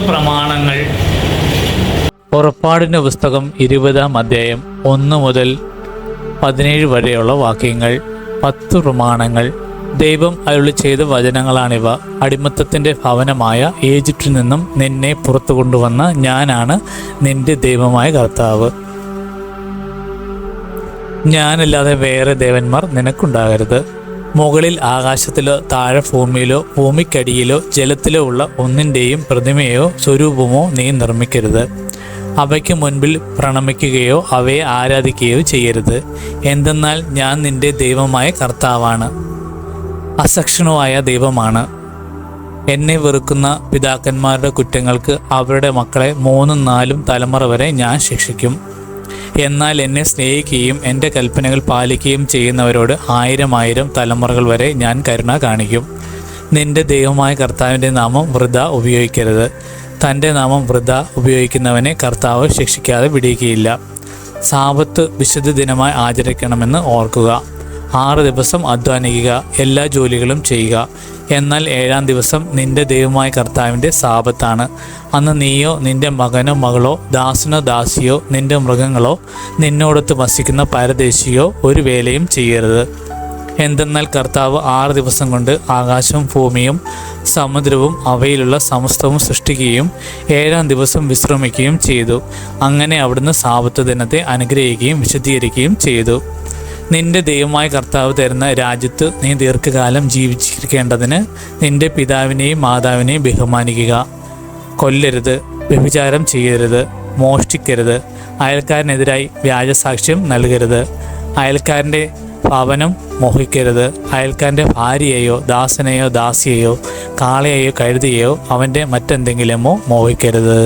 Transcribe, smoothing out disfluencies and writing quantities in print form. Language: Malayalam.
പ്രമാണങ്ങൾ. പുറപ്പാടിൻ്റെ പുസ്തകം 20-ാം അധ്യായം 1 മുതൽ 17 വരെയുള്ള വാക്യങ്ങൾ. 10 പ്രമാണങ്ങൾ. ദൈവം അരുളി ചെയ്ത വചനങ്ങളാണിവ. അടിമത്തത്തിൻ്റെ ഭവനമായ ഈജിപ്തിൽ നിന്നും നിന്നെ പുറത്തു കൊണ്ടുവന്ന ഞാനാണ് നിന്റെ ദൈവമായ കർത്താവ്. ഞാനല്ലാതെ വേറെ ദേവന്മാർ നിനക്കുണ്ടാകരുത്. മുകളിൽ ആകാശത്തിലോ താഴെ ഭൂമിയിലോ ഭൂമിക്കടിയിലോ ജലത്തിലോ ഉള്ള ഒന്നിൻ്റെയും പ്രതിമയോ സ്വരൂപമോ നീ നിർമ്മിക്കരുത്. അവയ്ക്ക് മുൻപിൽ പ്രണമിക്കുകയോ അവയെ ആരാധിക്കുകയോ ചെയ്യരുത്. എന്തെന്നാൽ ഞാൻ നിന്റെ ദൈവമായ കർത്താവാണ്, അസഹിഷ്ണുവായ ദൈവമാണ്. എന്നെ വെറുക്കുന്ന പിതാക്കന്മാരുടെ കുറ്റങ്ങൾക്ക് അവരുടെ മക്കളെ 3-4 തലമുറ വരെ ഞാൻ ശിക്ഷിക്കും. എന്നാൽ എന്നെ സ്നേഹിക്കുകയും എൻ്റെ കൽപ്പനകൾ പാലിക്കുകയും ചെയ്യുന്നവരോട് 1000 തലമുറകൾ വരെ ഞാൻ കരുണ കാണിക്കും. നിന്റെ ദൈവമായ കർത്താവിൻ്റെ നാമം വൃഥാ ഉപയോഗിക്കരുത്. തൻ്റെ നാമം വൃഥാ ഉപയോഗിക്കുന്നവനെ കർത്താവ് ശിക്ഷിക്കാതെ വിടുകയില്ല. സാബത്ത് വിശുദ്ധ ദിനമായി ആചരിക്കണമെന്ന് ഓർക്കുക. 6 ദിവസം അധ്വാനിക്കുക, എല്ലാ ജോലികളും ചെയ്യുക. എന്നാൽ 7-ാം ദിവസം നിന്റെ ദൈവമായ കർത്താവിൻ്റെ സാബത്താണ്. അന്ന് നീയോ നിന്റെ മകനോ മകളോ ദാസനോ ദാസിയോ നിന്റെ മൃഗങ്ങളോ നിന്നോടൊത്ത് വസിക്കുന്ന പരദേശിയോ ഒരു വേലയും ചെയ്യരുത്. എന്തെന്നാൽ കർത്താവ് 6 ദിവസം കൊണ്ട് ആകാശവും ഭൂമിയും സമുദ്രവും അവയിലുള്ള സമസ്തവും സൃഷ്ടിക്കുകയും 7-ാം ദിവസം വിശ്രമിക്കുകയും ചെയ്തു. അങ്ങനെ അവിടുന്ന് സാബത്ത് ദിനത്തെ അനുഗ്രഹിക്കുകയും വിശദീകരിക്കുകയും ചെയ്തു. നിന്റെ ദൈവമായ കർത്താവ് തരുന്ന രാജ്യത്ത് നീ ദീർഘകാലം ജീവിച്ചിരിക്കേണ്ടതിന് നിന്റെ പിതാവിനെയും മാതാവിനെയും ബഹുമാനിക്കുക. കൊല്ലരുത്, വ്യഭിചാരം ചെയ്യരുത്, മോഷ്ടിക്കരുത്, അയൽക്കാരനെതിരായി വ്യാജസാക്ഷ്യം നൽകരുത്, അയൽക്കാരൻ്റെ ഭവനം മോഹിക്കരുത്, അയൽക്കാരൻ്റെ ഭാര്യയെയോ ദാസനെയോ ദാസിയെയോ കാളയെയോ കഴുതയെയോ അവൻ്റെ മറ്റെന്തെങ്കിലുമോ മോഹിക്കരുത്.